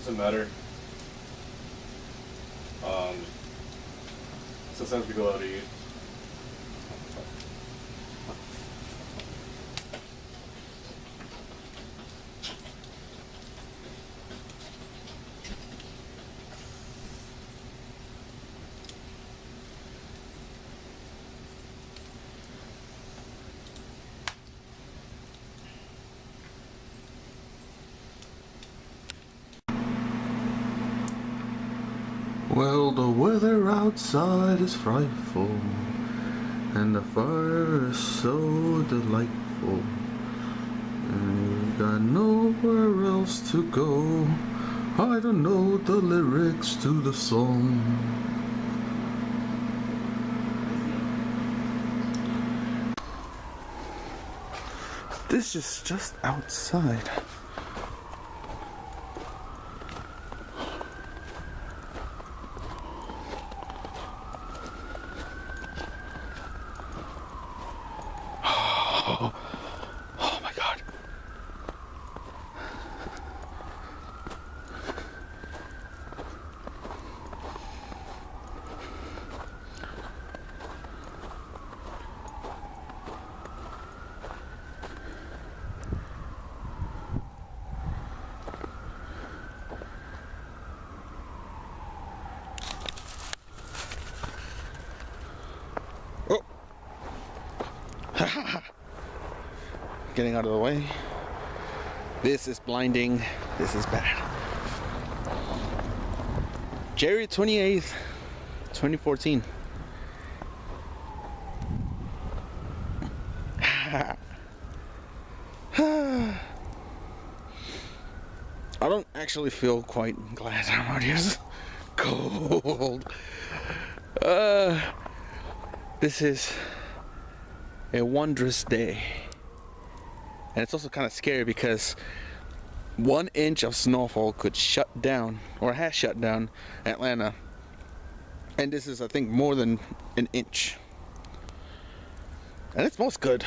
Doesn't matter. Sometimes we go out to eat. Well, the weather outside is frightful, and the fire is so delightful, and you've got nowhere else to go. I don't know the lyrics to the song. This is just outside. Oh my God. Oh. Getting out of the way. This is blinding. This is bad. January 28th, 2014. I don't actually feel quite glad I'm out here. It's cold. This is a wondrous day. And it's also kind of scary because 1 inch of snowfall could shut down, or has shut down, Atlanta. And this is, I think, more than an inch. And it smells good.